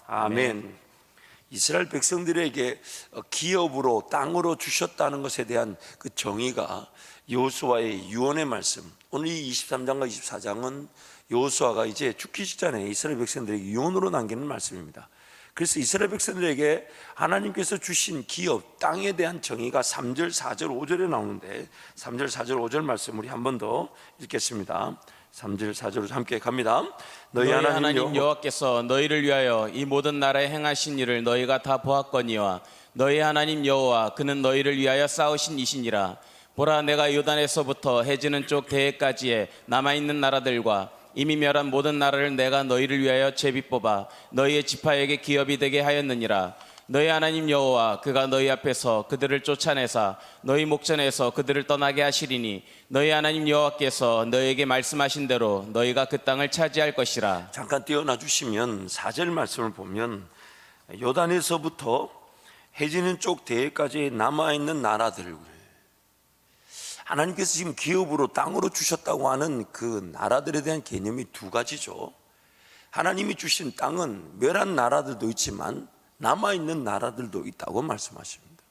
아멘. 이스라엘 백성들에게 기업으로 땅으로 주셨다는 것에 대한 그 정의가 여호수아의 유언의 말씀. 오늘 이 23장과 24장은 여호수아가 이제 죽기 직전에 이스라엘 백성들에게 유언으로 남기는 말씀입니다. 그래서 이스라엘 백성들에게 하나님께서 주신 기업, 땅에 대한 정의가 3절, 4절, 5절에 나오는데 3절, 4절, 5절 말씀 우리 한 번 더 읽겠습니다. 3절, 4절로 함께 갑니다. 너희 하나님 여호와께서 너희를 위하여 이 모든 나라에 행하신 일을 너희가 다 보았거니와 너희 하나님 여호와 그는 너희를 위하여 싸우신 이시니라. 보라, 내가 요단에서부터 해지는 쪽 대해까지의 남아있는 나라들과 이미 멸한 모든 나라를 내가 너희를 위하여 제비 뽑아 너희의 지파에게 기업이 되게 하였느니라. 너희 하나님 여호와 그가 너희 앞에서 그들을 쫓아내사 너희 목전에서 그들을 떠나게 하시리니 너희 하나님 여호와께서 너희에게 말씀하신 대로 너희가 그 땅을 차지할 것이라. 잠깐 띄어놔 주시면 4절 말씀을 보면 요단에서부터 해지는 쪽 대해까지 남아있는 나라들, 하나님께서 지금 기업으로 땅으로 주셨다고 하는 그 나라들에 대한 개념이 두 가지죠. 하나님이 주신 땅은 멸한 나라들도 있지만 남아있는 나라들도 있다고 말씀하십니다.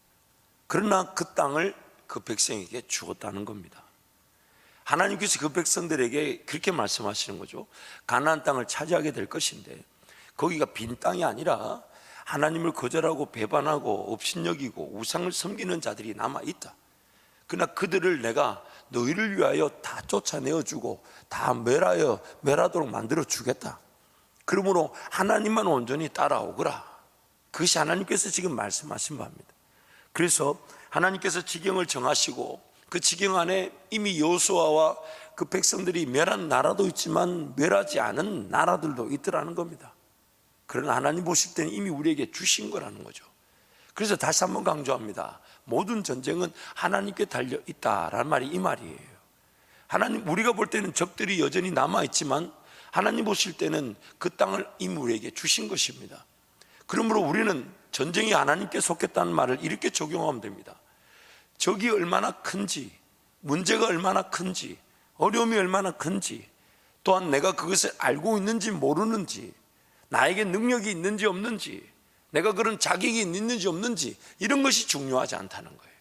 그러나 그 땅을 그 백성에게 주었다는 겁니다. 하나님께서 그 백성들에게 그렇게 말씀하시는 거죠. 가나안 땅을 차지하게 될 것인데 거기가 빈 땅이 아니라 하나님을 거절하고 배반하고 업신여기고 우상을 섬기는 자들이 남아있다. 그러나 그들을 내가 너희를 위하여 다 쫓아내어주고 다 멸하도록 만들어 주겠다. 그러므로 하나님만 온전히 따라오거라. 그것이 하나님께서 지금 말씀하신 바입니다. 그래서 하나님께서 지경을 정하시고 그 지경 안에 이미 여호수아와 그 백성들이 멸한 나라도 있지만 멸하지 않은 나라들도 있더라는 겁니다. 그러나 하나님 보실 때는 이미 우리에게 주신 거라는 거죠. 그래서 다시 한번 강조합니다. 모든 전쟁은 하나님께 달려 있다라는 말이 이 말이에요. 하나님, 우리가 볼 때는 적들이 여전히 남아있지만 하나님 보실 때는 그 땅을 이미 우리에게 주신 것입니다. 그러므로 우리는 전쟁이 하나님께 속했다는 말을 이렇게 적용하면 됩니다. 적이 얼마나 큰지, 문제가 얼마나 큰지, 어려움이 얼마나 큰지, 또한 내가 그것을 알고 있는지 모르는지, 나에게 능력이 있는지 없는지, 내가 그런 자격이 있는지 없는지, 이런 것이 중요하지 않다는 거예요.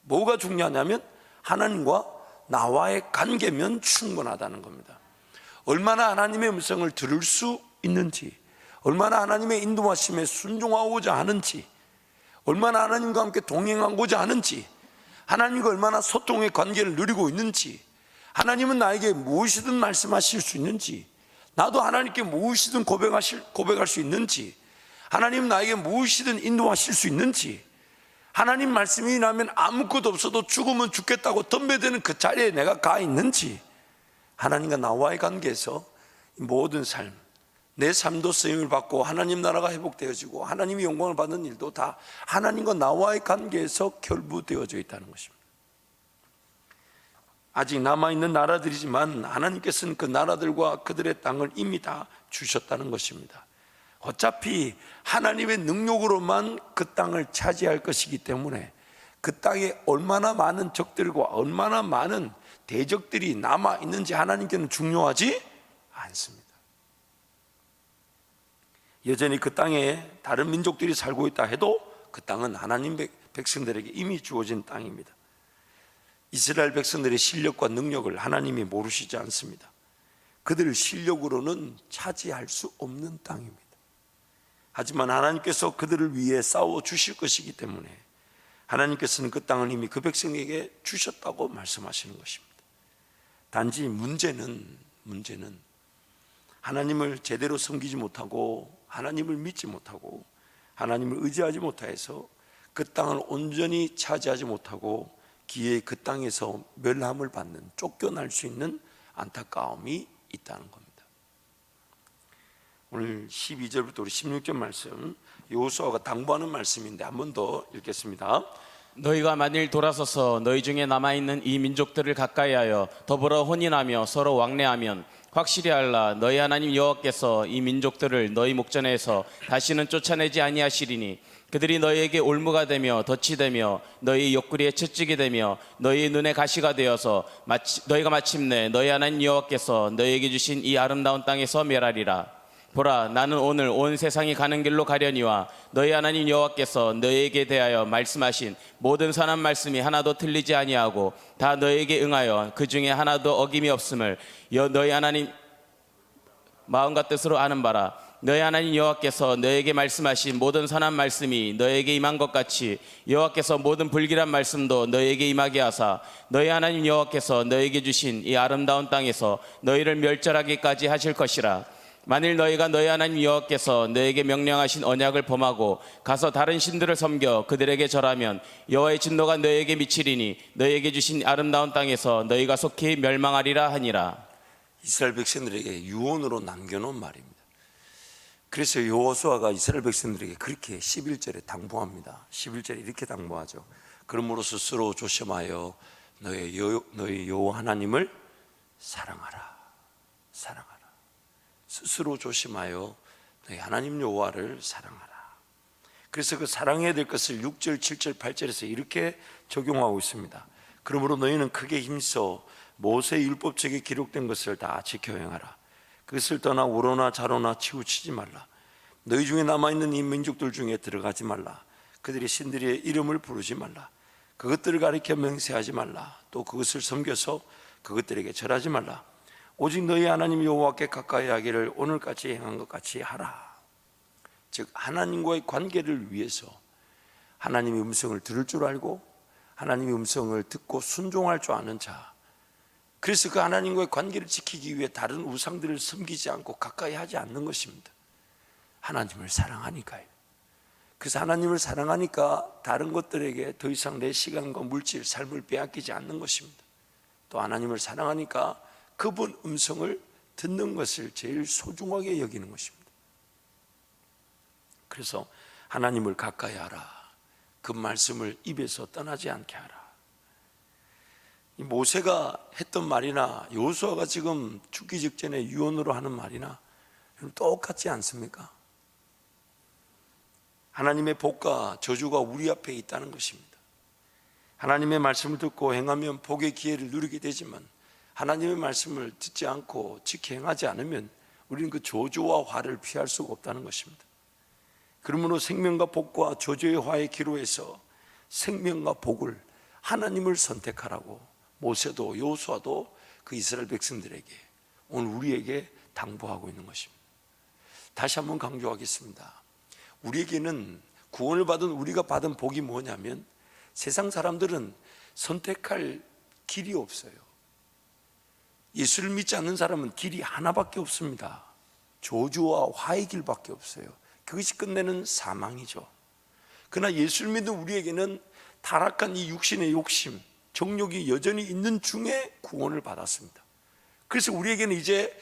뭐가 중요하냐면 하나님과 나와의 관계면 충분하다는 겁니다. 얼마나 하나님의 음성을 들을 수 있는지, 얼마나 하나님의 인도하심에 순종하고자 하는지, 얼마나 하나님과 함께 동행하고자 하는지, 하나님과 얼마나 소통의 관계를 누리고 있는지, 하나님은 나에게 무엇이든 말씀하실 수 있는지, 나도 하나님께 무엇이든 고백할 수 있는지, 하나님 나에게 무엇이든 인도하실 수 있는지, 하나님 말씀이 나면 아무것도 없어도 죽으면 죽겠다고 덤벼드는 그 자리에 내가 가 있는지, 하나님과 나와의 관계에서 모든 삶, 내 삶도 쓰임을 받고 하나님 나라가 회복되어지고 하나님이 영광을 받는 일도 다 하나님과 나와의 관계에서 결부되어져 있다는 것입니다. 아직 남아있는 나라들이지만 하나님께서는 그 나라들과 그들의 땅을 이미 다 주셨다는 것입니다. 어차피 하나님의 능력으로만 그 땅을 차지할 것이기 때문에 그 땅에 얼마나 많은 적들과 얼마나 많은 대적들이 남아있는지 하나님께는 중요하지 않습니다. 여전히 그 땅에 다른 민족들이 살고 있다 해도 그 땅은 하나님 백성들에게 이미 주어진 땅입니다. 이스라엘 백성들의 실력과 능력을 하나님이 모르시지 않습니다. 그들 실력으로는 차지할 수 없는 땅입니다. 하지만 하나님께서 그들을 위해 싸워 주실 것이기 때문에 하나님께서는 그 땅을 이미 그 백성에게 주셨다고 말씀하시는 것입니다. 단지 문제는 하나님을 제대로 섬기지 못하고 하나님을 믿지 못하고 하나님을 의지하지 못해서 그 땅을 온전히 차지하지 못하고 기회에 그 땅에서 멸함을 받는, 쫓겨날 수 있는 안타까움이 있다는 겁니다. 오늘 12절부터 우리 16절 말씀, 여호수아가 당부하는 말씀인데 한 번 더 읽겠습니다. 너희가 만일 돌아서서 너희 중에 남아있는 이 민족들을 가까이하여 더불어 혼인하며 서로 왕래하면 확실히 알라, 너희 하나님 여호와께서 이 민족들을 너희 목전에서 다시는 쫓아내지 아니하시리니 그들이 너희에게 올무가 되며 덫이 되며 너희 옆구리에 채찍이 되며 너희 눈에 가시가 되어서 너희가 마침내 너희 하나님 여호와께서 너희에게 주신 이 아름다운 땅에서 멸하리라. 보라 나는 오늘 온 세상이 가는 길로 가려니와 너희 하나님 여호와께서 너희에게 대하여 말씀하신 모든 선한 말씀이 하나도 틀리지 아니하고 다 너희에게 응하여 그 중에 하나도 어김이 없음을 너희 하나님 마음과 뜻으로 아는 바라. 너희 하나님 여호와께서 너에게 말씀하신 모든 선한 말씀이 너에게 임한 것 같이 여호와께서 모든 불길한 말씀도 너에게 임하게 하사 너희 하나님 여호와께서 너에게 주신 이 아름다운 땅에서 너희를 멸절하기까지 하실 것이라. 만일 너희가 너희 하나님 여호와께서 너에게 명령하신 언약을 범하고 가서 다른 신들을 섬겨 그들에게 절하면 여호와의 진노가 너희에게 미치리니 너희에게 주신 아름다운 땅에서 너희가 속히 멸망하리라 하니라. 이스라엘 백성들에게 유언으로 남겨놓은 말입니다. 그래서 여호수아가 이스라엘 백성들에게 그렇게 11절에 당부합니다. 11절에 이렇게 당부하죠. 그러므로 스스로 조심하여 너희 여호와 하나님을 사랑하라. 사랑하라. 스스로 조심하여 너희 하나님 여호와를 사랑하라. 그래서 그 사랑해야 될 것을 6절, 7절, 8절에서 이렇게 적용하고 있습니다. 그러므로 너희는 크게 힘써 모세의 율법책에 기록된 것을 다 지켜 행하라. 그것을 떠나 우로나 자로나 치우치지 말라. 너희 중에 남아있는 이 민족들 중에 들어가지 말라. 그들이 신들의 이름을 부르지 말라. 그것들을 가리켜 맹세하지 말라. 또 그것을 섬겨서 그것들에게 절하지 말라. 오직 너희 하나님 여호와께 가까이 하기를 오늘까지 행한 것 같이 하라. 즉 하나님과의 관계를 위해서 하나님의 음성을 들을 줄 알고 하나님의 음성을 듣고 순종할 줄 아는 자, 그래서 그 하나님과의 관계를 지키기 위해 다른 우상들을 섬기지 않고 가까이 하지 않는 것입니다. 하나님을 사랑하니까요. 그래서 하나님을 사랑하니까 다른 것들에게 더 이상 내 시간과 물질, 삶을 빼앗기지 않는 것입니다. 또 하나님을 사랑하니까 그분 음성을 듣는 것을 제일 소중하게 여기는 것입니다. 그래서 하나님을 가까이 하라. 그 말씀을 입에서 떠나지 않게 하라. 이 모세가 했던 말이나 여호수아가 지금 죽기 직전에 유언으로 하는 말이나 똑같지 않습니까? 하나님의 복과 저주가 우리 앞에 있다는 것입니다. 하나님의 말씀을 듣고 행하면 복의 기회를 누리게 되지만 하나님의 말씀을 듣지 않고 지켜 행하지 않으면 우리는 그 저주와 화를 피할 수가 없다는 것입니다. 그러므로 생명과 복과 저주의 화의 기로에서 생명과 복을 하나님을 선택하라고 모세도 여호수아도 그 이스라엘 백성들에게 오늘 우리에게 당부하고 있는 것입니다. 다시 한번 강조하겠습니다. 우리에게는 구원을 받은 우리가 받은 복이 뭐냐면 세상 사람들은 선택할 길이 없어요. 예수를 믿지 않는 사람은 길이 하나밖에 없습니다. 저주와 화의 길밖에 없어요. 그것이 끝내는 사망이죠. 그러나 예수를 믿는 우리에게는 타락한 이 육신의 욕심, 정욕이 여전히 있는 중에 구원을 받았습니다. 그래서 우리에게는 이제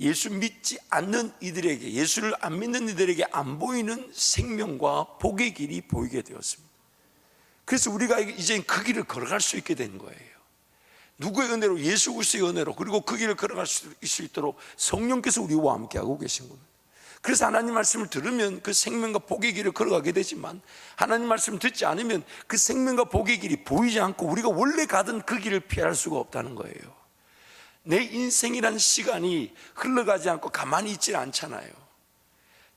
예수 믿지 않는 이들에게, 예수를 안 믿는 이들에게 안 보이는 생명과 복의 길이 보이게 되었습니다. 그래서 우리가 이제 그 길을 걸어갈 수 있게 된 거예요. 누구의 은혜로? 예수 그리스도의 은혜로. 그리고 그 길을 걸어갈 수 있도록 성령께서 우리와 함께하고 계신 겁니다. 그래서 하나님 말씀을 들으면 그 생명과 복의 길을 걸어가게 되지만 하나님 말씀을 듣지 않으면 그 생명과 복의 길이 보이지 않고 우리가 원래 가던 그 길을 피할 수가 없다는 거예요. 내 인생이라는 시간이 흘러가지 않고 가만히 있지 않잖아요.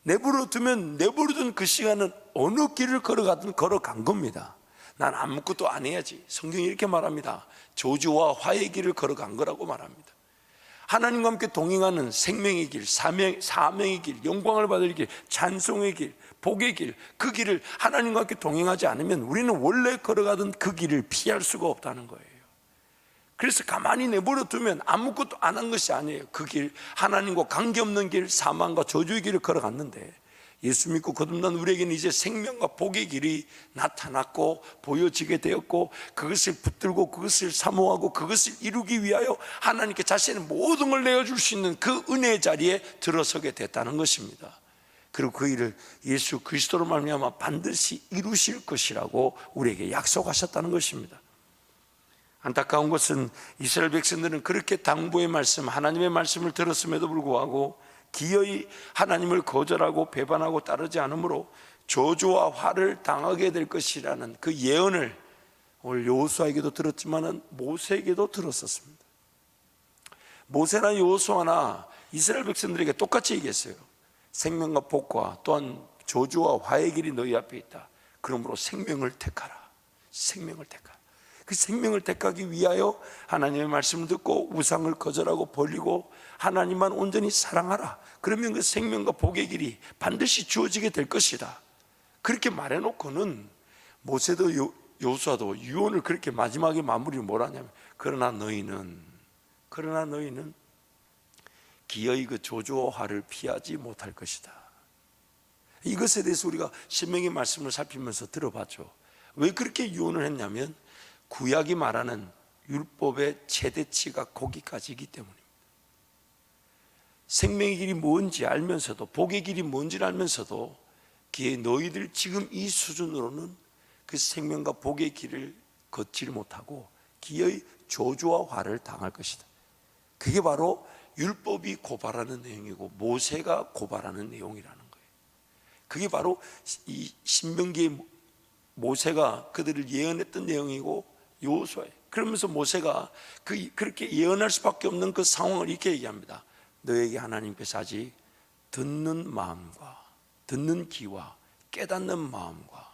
내버려두면 내버려둔 그 시간은 어느 길을 걸어가든 걸어간 겁니다. 난 아무것도 안 해야지. 성경이 이렇게 말합니다. 저주와 화의 길을 걸어간 거라고 말합니다. 하나님과 함께 동행하는 생명의 길, 사명의 길, 영광을 받을 길, 찬송의 길, 복의 길, 그 길을 하나님과 함께 동행하지 않으면 우리는 원래 걸어가던 그 길을 피할 수가 없다는 거예요. 그래서 가만히 내버려 두면 아무것도 안 한 것이 아니에요. 그 길, 하나님과 관계없는 길, 사망과 저주의 길을 걸어갔는데 예수 믿고 거듭난 우리에게는 이제 생명과 복의 길이 나타났고 보여지게 되었고 그것을 붙들고 그것을 사모하고 그것을 이루기 위하여 하나님께 자신의 모든 걸 내어줄 수 있는 그 은혜의 자리에 들어서게 됐다는 것입니다. 그리고 그 일을 예수 그리스도로 말미암아 반드시 이루실 것이라고 우리에게 약속하셨다는 것입니다. 안타까운 것은 이스라엘 백성들은 그렇게 당부의 말씀, 하나님의 말씀을 들었음에도 불구하고 기어이 하나님을 거절하고 배반하고 따르지 않으므로 저주와 화를 당하게 될 것이라는 그 예언을 오늘 여호수아에게도 들었지만 모세에게도 들었었습니다. 모세나 여호수아나 이스라엘 백성들에게 똑같이 얘기했어요. 생명과 복과 또한 저주와 화의 길이 너희 앞에 있다. 그러므로 생명을 택하라. 생명을 택하라. 그 생명을 택하기 위하여 하나님의 말씀을 듣고 우상을 거절하고 버리고 하나님만 온전히 사랑하라. 그러면 그 생명과 복의 길이 반드시 주어지게 될 것이다. 그렇게 말해놓고는 모세도 여호수아도 유언을 그렇게 마지막에 마무리를 뭐라 하냐면 그러나 너희는 기어이 그 저주와 화를 피하지 못할 것이다. 이것에 대해서 우리가 신명기 말씀을 살피면서 들어봤죠. 왜 그렇게 유언을 했냐면 구약이 말하는 율법의 최대치가 거기까지이기 때문입니다. 생명의 길이 뭔지 알면서도 복의 길이 뭔지를 알면서도 기에 너희들 지금 이 수준으로는 그 생명과 복의 길을 걷지를 못하고 기어이 저주와 화를 당할 것이다. 그게 바로 율법이 고발하는 내용이고 모세가 고발하는 내용이라는 거예요. 그게 바로 이 신명기의 모세가 그들을 예언했던 내용이고 여호수아예요. 그러면서 모세가 그렇게 예언할 수밖에 없는 그 상황을 이렇게 얘기합니다. 너에게 하나님께서 아직 듣는 마음과 듣는 귀와 깨닫는 마음과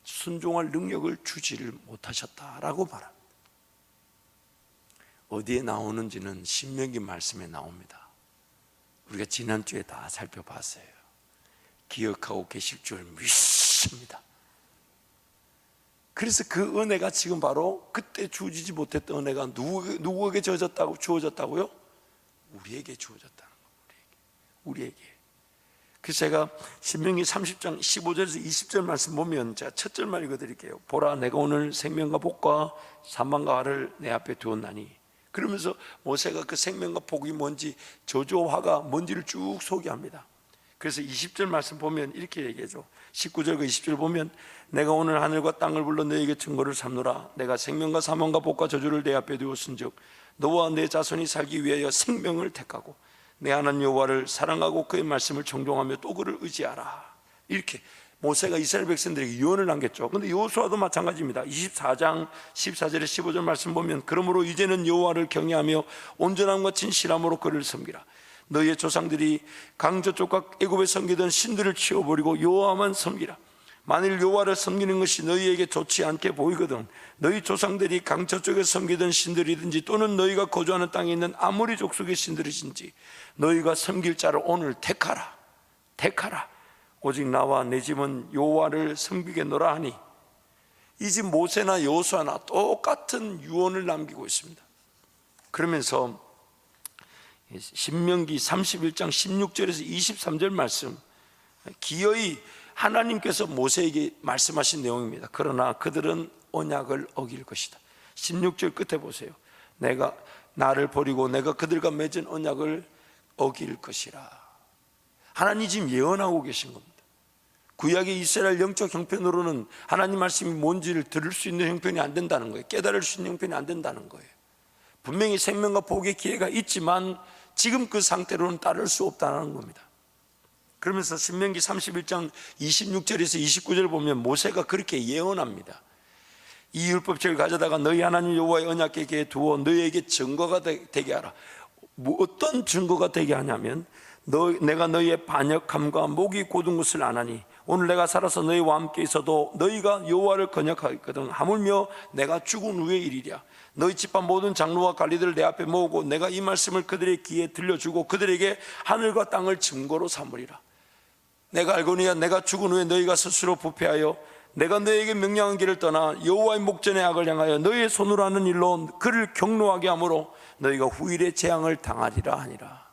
순종할 능력을 주지를 못하셨다라고 말합니다. 어디에 나오는지는 신명기 말씀에 나옵니다. 우리가 지난주에 다 살펴봤어요. 기억하고 계실 줄 믿습니다. 그래서 그 은혜가 지금 바로 그때 주어지지 못했던 은혜가 누구에게 주어졌다고요? 우리에게 주어졌다는 거예요. 우리에게. 그래서 제가 신명기 30장 15절에서 20절 말씀 보면 제가 첫 절만 읽어드릴게요. 보라 내가 오늘 생명과 복과 사망과 화를 내 앞에 두었나니. 그러면서 모세가 그 생명과 복이 뭔지 저주와 화가 뭔지를 쭉 소개합니다. 그래서 20절 말씀 보면 이렇게 얘기하죠. 19절과 20절 보면 내가 오늘 하늘과 땅을 불러 너에게 증거를 삼노라. 내가 생명과 사망과 복과 저주를 내 앞에 두었은즉 너와 내 자손이 살기 위하여 생명을 택하고 내 하나님 여호와를 사랑하고 그의 말씀을 정종하며 또 그를 의지하라. 이렇게 모세가 이스라엘 백성들에게 유언을 남겼죠. 그런데 여호수아도 마찬가지입니다. 24장 14절에 15절 말씀 보면 그러므로 이제는 여호와를 경외하며 온전함과 진실함으로 그를 섬기라. 너희의 조상들이 강 저쪽과 애굽에 섬기던 신들을 치워버리고 여호와만 섬기라. 만일 여호와를 섬기는 것이 너희에게 좋지 않게 보이거든 너희 조상들이 강 저쪽에 섬기던 신들이든지 또는 너희가 거주하는 땅에 있는 아모리 족속의 신들이든지 너희가 섬길 자를 오늘 택하라. 오직 나와 내 집은 여호와를 섬기겠노라 하니. 이 집 모세나 여호수아나 똑같은 유언을 남기고 있습니다. 그러면서 신명기 31장 16절에서 23절 말씀, 기어이 하나님께서 모세에게 말씀하신 내용입니다. 그러나 그들은 언약을 어길 것이다. 16절 끝에 보세요. 내가 나를 버리고 내가 그들과 맺은 언약을 어길 것이라. 하나님 지금 예언하고 계신 겁니다. 구약의 이스라엘 영적 형편으로는 하나님 말씀이 뭔지를 들을 수 있는 형편이 안 된다는 거예요. 깨달을 수 있는 형편이 안 된다는 거예요. 분명히 생명과 복의 기회가 있지만 지금 그 상태로는 따를 수 없다는 겁니다. 그러면서 신명기 31장 26절에서 29절 보면 모세가 그렇게 예언합니다. 이 율법책을 가져다가 너희 하나님 여호와의 언약궤에 두어 너희에게 증거가 되게 하라. 어떤 증거가 되게 하냐면 내가 너희의 반역함과 목이 곧은 것을 아나니 오늘 내가 살아서 너희와 함께 있어도 너희가 여호와를 건역하거든 하물며 내가 죽은 후의 일이랴. 너희 집안 모든 장로와 관리들을 내 앞에 모으고 내가 이 말씀을 그들의 귀에 들려주고 그들에게 하늘과 땅을 증거로 삼으리라. 내가 알거니와 내가 죽은 후에 너희가 스스로 부패하여 내가 너희에게 명령한 길을 떠나 여호와의 목전의 악을 향하여 너희의 손으로 하는 일로 그를 경노하게 하므로 너희가 후일의 재앙을 당하리라 하니라.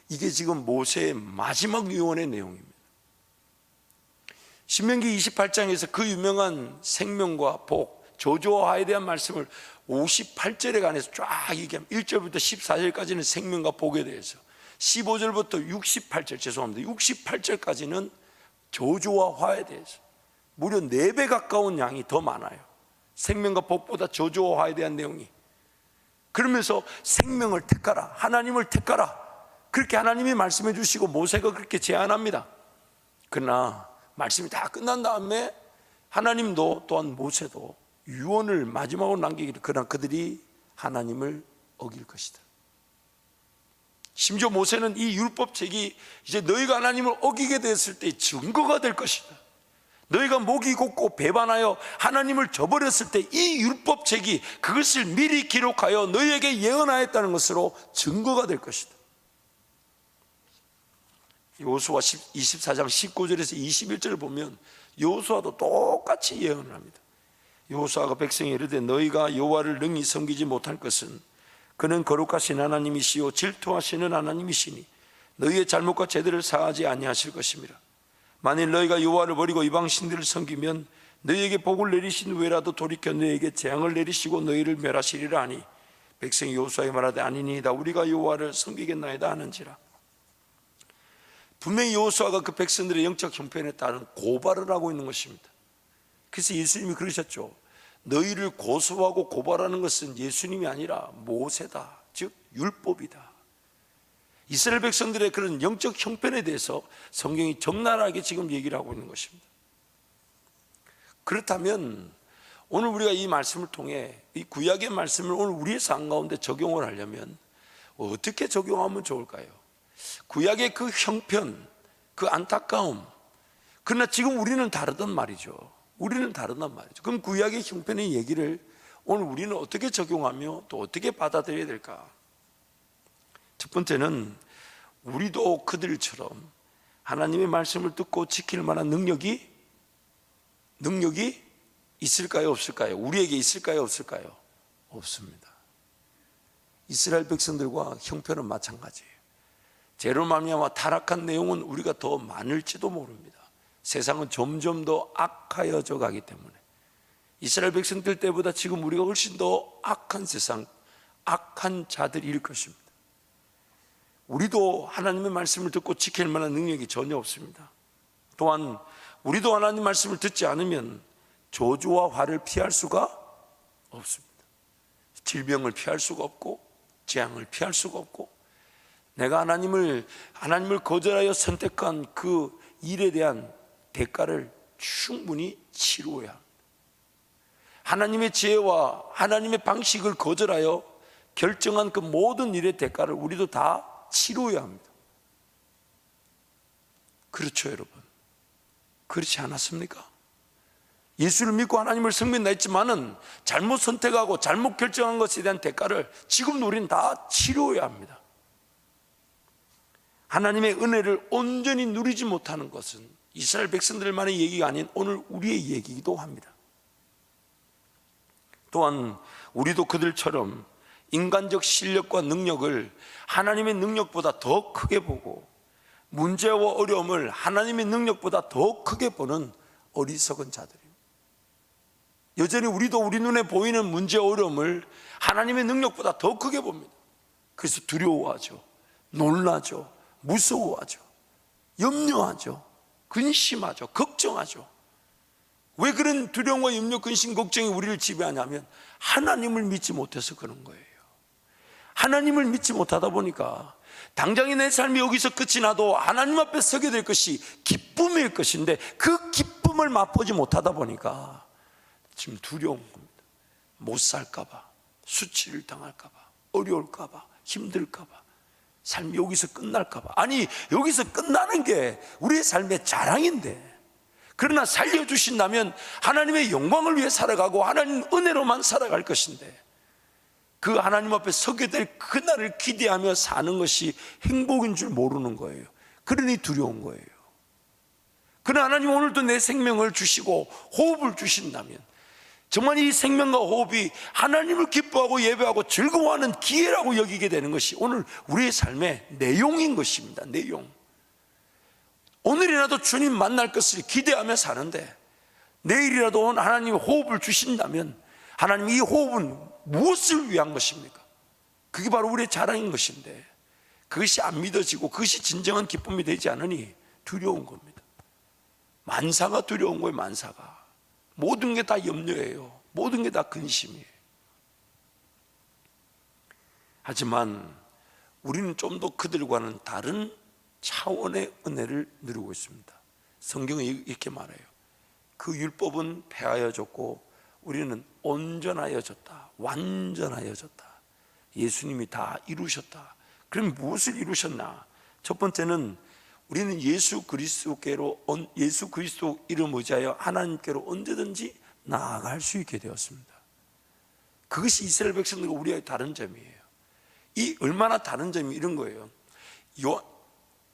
이게 지금 모세의 마지막 유언의 내용입니다. 신명기 28장에서 그 유명한 생명과 복, 저주와 화에 대한 말씀을 58절에 관해서 쫙 얘기합니다. 1절부터 14절까지는 생명과 복에 대해서, 15절부터 68절까지는 저주와 화에 대해서 무려 4배 가까운 양이 더 많아요. 생명과 복보다 저주와 화에 대한 내용이. 그러면서 생명을 택하라, 하나님을 택하라, 그렇게 하나님이 말씀해 주시고 모세가 그렇게 제안합니다. 그러나 말씀이 다 끝난 다음에 하나님도 또한 모세도 유언을 마지막으로 남기기를, 그러나 그들이 하나님을 어길 것이다. 심지어 모세는 이 율법책이 이제 너희가 하나님을 어기게 됐을 때 증거가 될 것이다. 너희가 목이 곧고 배반하여 하나님을 저버렸을 때 이 율법책이 그것을 미리 기록하여 너희에게 예언하였다는 것으로 증거가 될 것이다. 여호수아 24장 19절에서 21절을 보면 여호수아도 똑같이 예언을 합니다. 여호수아가 백성에 이르되 너희가 여호와를 능히 섬기지 못할 것은 그는 거룩하신 하나님이시요 질투하시는 하나님이시니 너희의 잘못과 죄들을 사하지 아니하실 것임이라. 만일 너희가 여호와를 버리고 이방 신들을 섬기면 너희에게 복을 내리신 후에라도 돌이켜 너희에게 재앙을 내리시고 너희를 멸하시리라 하니 백성이 여호수아에게 말하되 아니니이다 우리가 여호와를 섬기겠나이다 하는지라. 분명히 여호수아가 그 백성들의 영적 형편에 따른 고발을 하고 있는 것입니다. 그래서 예수님이 그러셨죠. 너희를 고소하고 고발하는 것은 예수님이 아니라 모세다, 즉 율법이다. 이스라엘 백성들의 그런 영적 형편에 대해서 성경이 적나라하게 지금 얘기를 하고 있는 것입니다. 그렇다면 오늘 우리가 이 말씀을 통해 이 구약의 말씀을 오늘 우리의 삶 가운데 적용을 하려면 어떻게 적용하면 좋을까요? 구약의 그 형편, 그 안타까움, 그러나 지금 우리는 다르단 말이죠. 우리는 다르단 말이죠. 그럼 구약의 형편의 얘기를 오늘 우리는 어떻게 적용하며 또 어떻게 받아들여야 될까? 첫 번째는 우리도 그들처럼 하나님의 말씀을 듣고 지킬 만한 능력이 있을까요? 없을까요? 우리에게 있을까요? 없을까요? 없습니다. 이스라엘 백성들과 형편은 마찬가지예요. 죄로 말미암아 타락한 내용은 우리가 더 많을지도 모릅니다. 세상은 점점 더 악하여져 가기 때문에 이스라엘 백성들 때보다 지금 우리가 훨씬 더 악한 세상, 악한 자들일 것입니다. 우리도 하나님의 말씀을 듣고 지킬 만한 능력이 전혀 없습니다. 또한 우리도 하나님 말씀을 듣지 않으면 저주와 화를 피할 수가 없습니다. 질병을 피할 수가 없고 재앙을 피할 수가 없고 내가 하나님을 거절하여 선택한 그 일에 대한 대가를 충분히 치루어야 합니다. 하나님의 지혜와 하나님의 방식을 거절하여 결정한 그 모든 일의 대가를 우리도 다 치루어야 합니다. 그렇죠, 여러분? 그렇지 않았습니까? 예수를 믿고 하나님을 섬긴다 했지만은 잘못 선택하고 잘못 결정한 것에 대한 대가를 지금 우리는 다 치루어야 합니다. 하나님의 은혜를 온전히 누리지 못하는 것은 이스라엘 백성들만의 얘기가 아닌 오늘 우리의 얘기이기도 합니다. 또한 우리도 그들처럼 인간적 실력과 능력을 하나님의 능력보다 더 크게 보고 문제와 어려움을 하나님의 능력보다 더 크게 보는 어리석은 자들입니다. 여전히 우리도 우리 눈에 보이는 문제와 어려움을 하나님의 능력보다 더 크게 봅니다. 그래서 두려워하죠, 놀라죠, 무서워하죠, 염려하죠, 근심하죠, 걱정하죠. 왜 그런 두려움과 염려, 근심, 걱정이 우리를 지배하냐면 하나님을 믿지 못해서 그런 거예요. 하나님을 믿지 못하다 보니까 당장에 내 삶이 여기서 끝이 나도 하나님 앞에 서게 될 것이 기쁨일 것인데 그 기쁨을 맛보지 못하다 보니까 지금 두려운 겁니다. 못 살까봐, 수치를 당할까봐, 어려울까봐, 힘들까봐, 삶이 여기서 끝날까봐. 아니, 여기서 끝나는 게 우리의 삶의 자랑인데, 그러나 살려주신다면 하나님의 영광을 위해 살아가고 하나님 은혜로만 살아갈 것인데 그 하나님 앞에 서게 될 그날을 기대하며 사는 것이 행복인 줄 모르는 거예요. 그러니 두려운 거예요. 그러나 하나님 오늘도 내 생명을 주시고 호흡을 주신다면 정말 이 생명과 호흡이 하나님을 기뻐하고 예배하고 즐거워하는 기회라고 여기게 되는 것이 오늘 우리의 삶의 내용인 것입니다. 내용. 오늘이라도 주님 만날 것을 기대하며 사는데 내일이라도 하나님이 호흡을 주신다면 하나님 이 호흡은 무엇을 위한 것입니까? 그게 바로 우리의 자랑인 것인데 그것이 안 믿어지고 그것이 진정한 기쁨이 되지 않으니 두려운 겁니다. 만사가 두려운 거예요. 만사가. 모든 게 다 염려예요. 모든 게 다 근심이에요. 하지만 우리는 좀 더 그들과는 다른 차원의 은혜를 누리고 있습니다. 성경은 이렇게 말해요. 그 율법은 폐하여졌고 우리는 온전하여졌다, 완전하여졌다. 예수님이 다 이루셨다. 그럼 무엇을 이루셨나? 첫 번째는 우리는 예수 그리스도 이름 의지하여 하나님께로 언제든지 나아갈 수 있게 되었습니다. 그것이 이스라엘 백성들과 우리의 다른 점이에요. 이 얼마나 다른 점이 이런 거예요.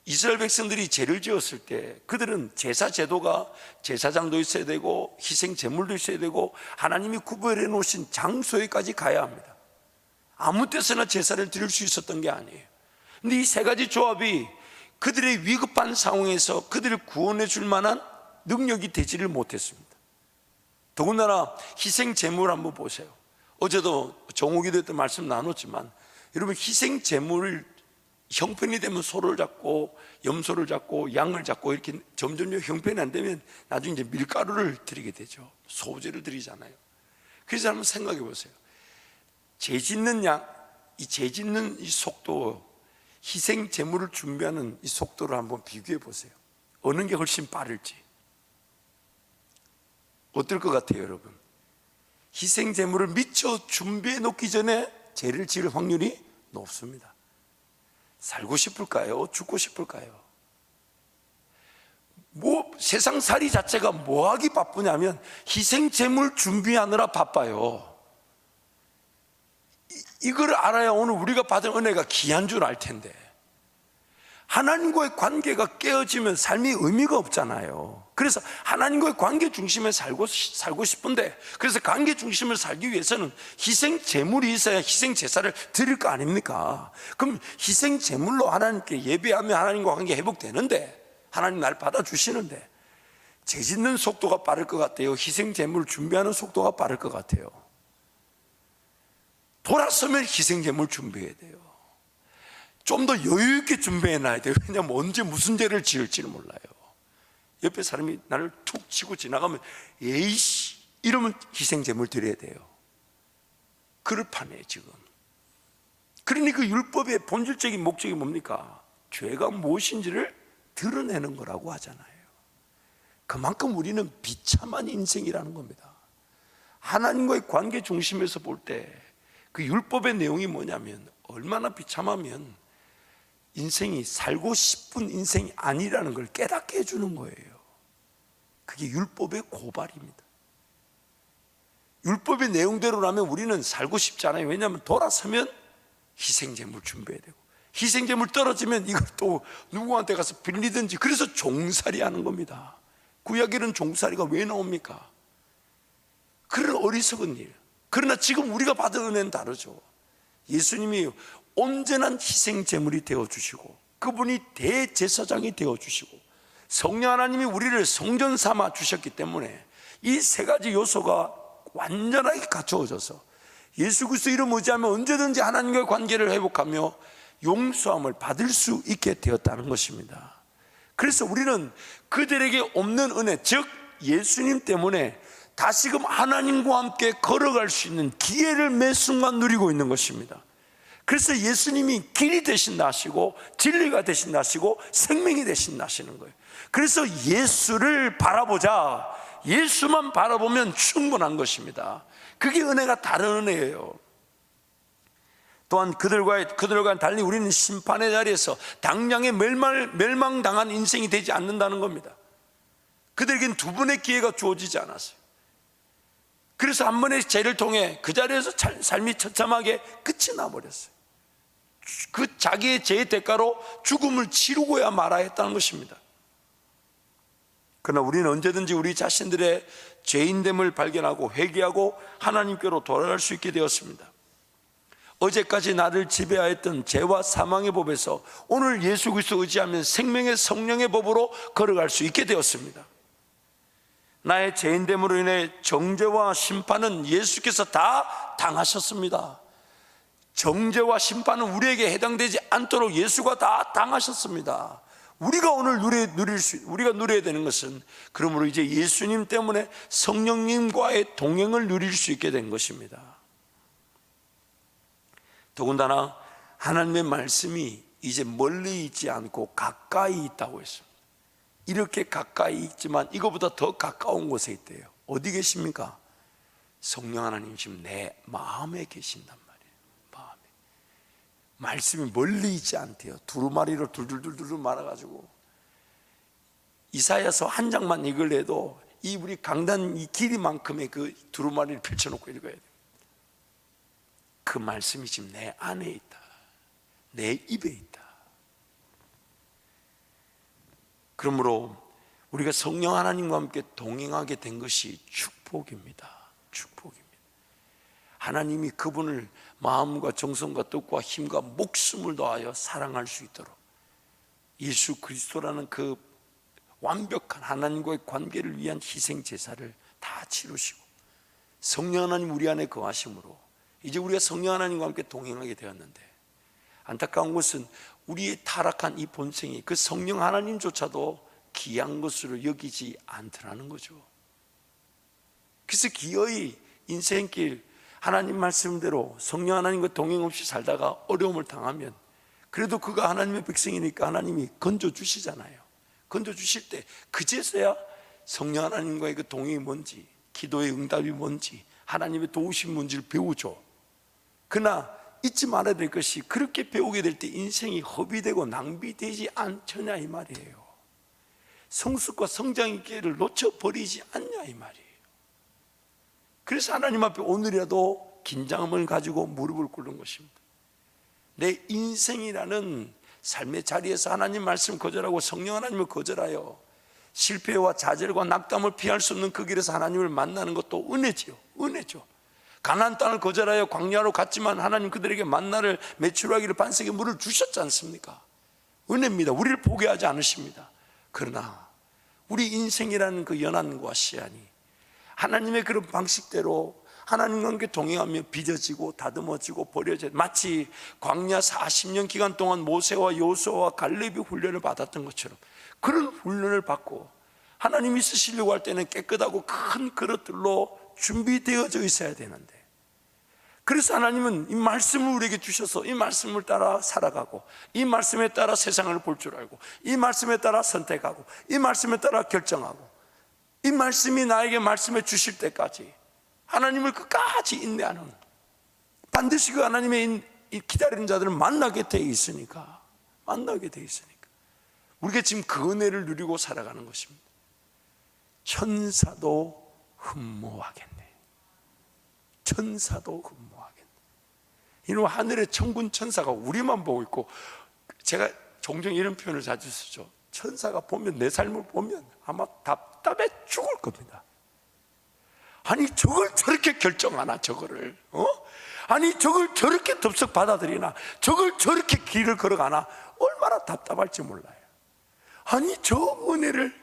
이스라엘 백성들이 죄를 지었을 때 그들은 제사 제도가 제사장도 있어야 되고 희생 제물도 있어야 되고 하나님이 구별해 놓으신 장소에까지 가야 합니다. 아무 때서나 제사를 드릴 수 있었던 게 아니에요. 근데 이 세 가지 조합이 그들의 위급한 상황에서 그들을 구원해 줄 만한 능력이 되지를 못했습니다. 더군다나 희생 제물 한번 보세요. 어제도 정옥이도 때 말씀 나눴지만 여러분, 희생 제물을 형편이 되면 소를 잡고 염소를 잡고 양을 잡고 이렇게 점점 형편이 안 되면 나중에 이제 밀가루를 드리게 되죠. 소재를 드리잖아요. 그래서 한번 생각해 보세요. 죄 짓는 이 속도, 희생 제물을 준비하는 이 속도를 한번 비교해 보세요. 어느 게 훨씬 빠를지. 어떨 것 같아요, 여러분? 희생 제물을 미처 준비해 놓기 전에 죄를 지을 확률이 높습니다. 살고 싶을까요? 죽고 싶을까요? 세상살이 자체가 뭐하기 바쁘냐면 희생 제물 준비하느라 바빠요. 이걸 알아야 오늘 우리가 받은 은혜가 귀한 줄 알 텐데, 하나님과의 관계가 깨어지면 삶이 의미가 없잖아요. 그래서 하나님과의 관계 중심에 살고 싶은데, 그래서 관계 중심을 살기 위해서는 희생 제물이 있어야 희생 제사를 드릴 거 아닙니까? 그럼 희생 제물로 하나님께 예배하면 하나님과 관계 회복되는데, 하나님 날 받아주시는데, 죄 짓는 속도가 빠를 것 같아요? 희생 제물을 준비하는 속도가 빠를 것 같아요? 돌아서면 희생 제물 준비해야 돼요. 좀 더 여유 있게 준비해 놔야 돼요. 왜냐하면 언제 무슨 죄를 지을지는 몰라요. 옆에 사람이 나를 툭 치고 지나가면 에이씨 이러면 희생 제물 드려야 돼요. 그럴 판이에요 지금. 그러니 그 율법의 본질적인 목적이 뭡니까? 죄가 무엇인지를 드러내는 거라고 하잖아요. 그만큼 우리는 비참한 인생이라는 겁니다. 하나님과의 관계 중심에서 볼 때 그 율법의 내용이 뭐냐면, 얼마나 비참하면 인생이 살고 싶은 인생이 아니라는 걸 깨닫게 해주는 거예요. 그게 율법의 고발입니다. 율법의 내용대로라면 우리는 살고 싶지 않아요. 왜냐하면 돌아서면 희생제물 준비해야 되고, 희생제물 떨어지면 이걸 또 누구한테 가서 빌리든지, 그래서 종살이 하는 겁니다. 구약에는 종살이가 왜 나옵니까? 그런 어리석은 일. 그러나 지금 우리가 받은 은혜는 다르죠. 예수님이 온전한 희생제물이 되어주시고, 그분이 대제사장이 되어주시고, 성령 하나님이 우리를 성전 삼아 주셨기 때문에 이 세 가지 요소가 완전하게 갖추어져서 예수 그리스도 이름 의지하면 언제든지 하나님과의 관계를 회복하며 용서함을 받을 수 있게 되었다는 것입니다. 그래서 우리는 그들에게 없는 은혜, 즉 예수님 때문에 다시금 하나님과 함께 걸어갈 수 있는 기회를 매 순간 누리고 있는 것입니다. 그래서 예수님이 길이 되신다 하시고 진리가 되신다 하시고 생명이 되신다 하시는 거예요. 그래서 예수를 바라보자. 예수만 바라보면 충분한 것입니다. 그게 은혜가 다른 은혜예요. 또한 그들과 달리 우리는 심판의 자리에서 당장에 멸망당한 인생이 되지 않는다는 겁니다. 그들에겐 두 번의 기회가 주어지지 않았어요. 그래서 한 번의 죄를 통해 그 자리에서 삶이 처참하게 끝이 나버렸어요. 그 자기의 죄의 대가로 죽음을 치르고야 말아야 했다는 것입니다. 그러나 우리는 언제든지 우리 자신들의 죄인됨을 발견하고 회개하고 하나님께로 돌아갈 수 있게 되었습니다. 어제까지 나를 지배하였던 죄와 사망의 법에서 오늘 예수 그리스도 의지하면 생명의 성령의 법으로 걸어갈 수 있게 되었습니다. 나의 죄인됨으로 인해 정죄와 심판은 예수께서 다 당하셨습니다. 정죄와 심판은 우리에게 해당되지 않도록 예수가 다 당하셨습니다. 우리가 오늘 우리가 누려야 되는 것은, 그러므로 이제 예수님 때문에 성령님과의 동행을 누릴 수 있게 된 것입니다. 더군다나 하나님의 말씀이 이제 멀리 있지 않고 가까이 있다고 했습니다. 이렇게 가까이 있지만 이거보다 더 가까운 곳에 있대요. 어디 계십니까? 성령 하나님 지금 내 마음에 계신단 말이에요. 마음에. 말씀이 멀리 있지 않대요. 두루마리로 둘둘둘둘 말아가지고 이사야서 한 장만 읽을래도 이 우리 강단 이 길이만큼의 그 두루마리를 펼쳐놓고 읽어야 돼요. 그 말씀이 지금 내 안에 있다, 내 입에 있다. 그러므로 우리가 성령 하나님과 함께 동행하게 된 것이 축복입니다. 축복입니다. 하나님이 그분을 마음과 정성과 뜻과 힘과 목숨을 다하여 사랑할 수 있도록 예수 그리스도라는 그 완벽한 하나님과의 관계를 위한 희생 제사를 다 치르시고 성령 하나님 우리 안에 거하심으로 이제 우리가 성령 하나님과 함께 동행하게 되었는데, 안타까운 것은 우리의 타락한 이 본성이 그 성령 하나님조차도 귀한 것으로 여기지 않더라는 거죠. 그래서 기어이 인생길 하나님 말씀대로 성령 하나님과 동행 없이 살다가 어려움을 당하면 그래도 그가 하나님의 백성이니까 하나님이 건져주시잖아요. 건져주실 때 그제서야 성령 하나님과의 그 동행이 뭔지, 기도의 응답이 뭔지, 하나님의 도우심 뭔지를 배우죠. 그러나 잊지 말아야 될 것이, 그렇게 배우게 될 때 인생이 허비되고 낭비되지 않느냐 이 말이에요. 성숙과 성장의 기회를 놓쳐버리지 않냐 이 말이에요. 그래서 하나님 앞에 오늘이라도 긴장감을 가지고 무릎을 꿇는 것입니다. 내 인생이라는 삶의 자리에서 하나님 말씀 거절하고 성령 하나님을 거절하여 실패와 좌절과 낙담을 피할 수 없는 그 길에서 하나님을 만나는 것도 은혜지요. 은혜죠. 가나안 땅을 거절하여 광야로 갔지만 하나님 그들에게 만나를 메추라기를 반석의 물을 주셨지 않습니까? 은혜입니다. 우리를 포기하지 않으십니다. 그러나 우리 인생이라는 그 연한과 시안이 하나님의 그런 방식대로 하나님과 함께 동행하며 빚어지고 다듬어지고 버려져, 마치 광야 40년 기간 동안 모세와 여호수아와 갈렙이 훈련을 받았던 것처럼 그런 훈련을 받고 하나님이 쓰시려고 할 때는 깨끗하고 큰 그릇들로 준비되어져 있어야 되는데, 그래서 하나님은 이 말씀을 우리에게 주셔서 이 말씀을 따라 살아가고 이 말씀에 따라 세상을 볼 줄 알고 이 말씀에 따라 선택하고 이 말씀에 따라 결정하고 이 말씀이 나에게 말씀해 주실 때까지 하나님을 끝까지 인내하는, 반드시 그 하나님의 기다리는 자들을 만나게 돼 있으니까 우리가 지금 그 은혜를 누리고 살아가는 것입니다. 천사도 흠모하겠네. 천사도 흠모하겠네. 이놈 하늘의 천군 천사가 우리만 보고 있고, 제가 종종 이런 표현을 자주 쓰죠. 천사가 보면, 내 삶을 보면 아마 답답해 죽을 겁니다. 아니 저걸 저렇게 결정하나, 저거를 아니 저걸 저렇게 덥석 받아들이나, 저걸 저렇게 길을 걸어가나, 얼마나 답답할지 몰라요. 아니 저 은혜를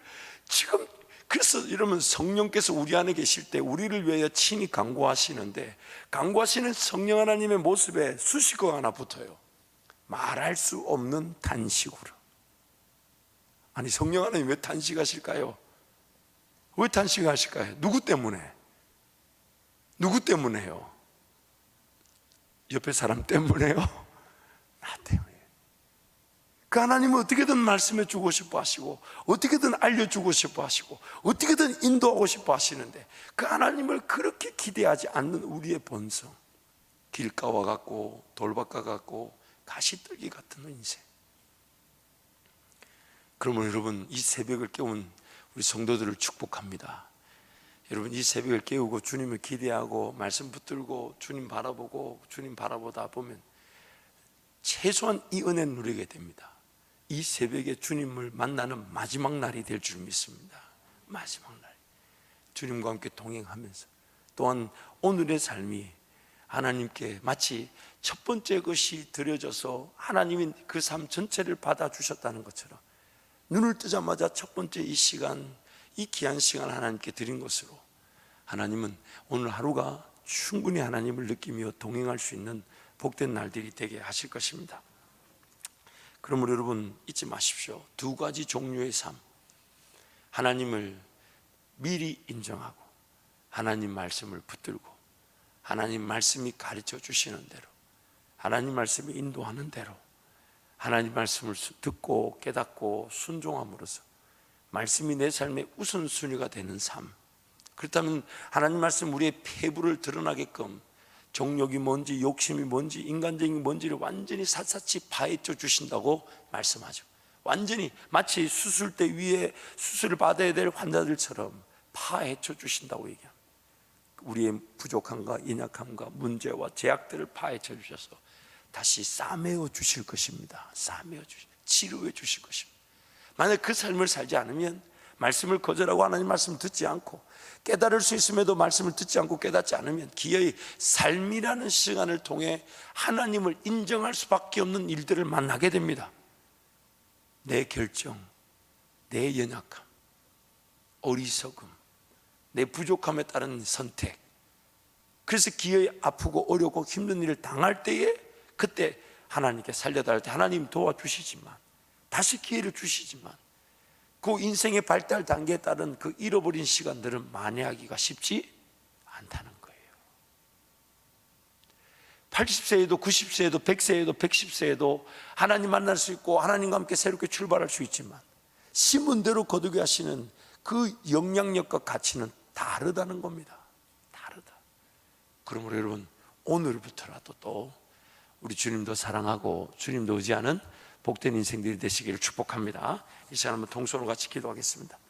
지금, 그래서 이러면 성령께서 우리 안에 계실 때 우리를 위하여 친히 간구하시는데, 간구하시는 성령 하나님의 모습에 수식어가 하나 붙어요. 말할 수 없는 탄식으로. 아니 성령 하나님 왜 탄식하실까요? 왜 탄식하실까요? 누구 때문에? 누구 때문에요? 옆에 사람 때문에요? 나 때문에. 그 하나님은 어떻게든 말씀해 주고 싶어 하시고 어떻게든 알려주고 싶어 하시고 어떻게든 인도하고 싶어 하시는데, 그 하나님을 그렇게 기대하지 않는 우리의 본성, 길가와 같고 돌밭과 같고 가시떨기 같은 인생. 그러면 여러분, 이 새벽을 깨운 우리 성도들을 축복합니다. 여러분, 이 새벽을 깨우고 주님을 기대하고 말씀 붙들고 주님 바라보고 주님 바라보다 보면 최소한 이 은혜는 누리게 됩니다. 이 새벽에 주님을 만나는 마지막 날이 될 줄 믿습니다. 마지막 날, 주님과 함께 동행하면서, 또한 오늘의 삶이 하나님께 마치 첫 번째 것이 드려져서 하나님이 그 삶 전체를 받아주셨다는 것처럼 눈을 뜨자마자 첫 번째 이 시간, 이 귀한 시간을 하나님께 드린 것으로 하나님은 오늘 하루가 충분히 하나님을 느끼며 동행할 수 있는 복된 날들이 되게 하실 것입니다. 그러므로 여러분, 잊지 마십시오. 두 가지 종류의 삶, 하나님을 미리 인정하고 하나님 말씀을 붙들고 하나님 말씀이 가르쳐 주시는 대로, 하나님 말씀이 인도하는 대로 하나님 말씀을 듣고 깨닫고 순종함으로써 말씀이 내 삶의 우선순위가 되는 삶. 그렇다면 하나님 말씀 우리의 폐부를 드러나게끔 정욕이 뭔지, 욕심이 뭔지, 인간적인 뭔지를 완전히 샅샅이 파헤쳐 주신다고 말씀하죠. 완전히 마치 수술대 위에 수술을 받아야 될 환자들처럼 파헤쳐 주신다고 얘기합니다. 우리의 부족함과 연약함과 문제와 제약들을 파헤쳐 주셔서 다시 싸매어 주실 것입니다. 싸매어 주실, 치료해 주실 것입니다. 만약 그 삶을 살지 않으면, 말씀을 거절하고 하나님 말씀을 듣지 않고, 깨달을 수 있음에도 말씀을 듣지 않고 깨닫지 않으면 기어이 삶이라는 시간을 통해 하나님을 인정할 수밖에 없는 일들을 만나게 됩니다. 내 결정, 내 연약함, 어리석음, 내 부족함에 따른 선택, 그래서 기어이 아프고 어렵고 힘든 일을 당할 때에, 그때 하나님께 살려달랄 때 하나님 도와주시지만, 다시 기회를 주시지만, 그 인생의 발달 단계에 따른 그 잃어버린 시간들은 만회하기가 쉽지 않다는 거예요. 80세에도 90세에도 100세에도 110세에도 하나님 만날 수 있고 하나님과 함께 새롭게 출발할 수 있지만, 심은 대로 거두게 하시는 그 영향력과 가치는 다르다는 겁니다. 다르다. 그러므로 여러분, 오늘부터라도 또 우리 주님도 사랑하고 주님도 의지하는 복된 인생들이 되시기를 축복합니다. 이 시간 한번 통성으로 같이 기도하겠습니다.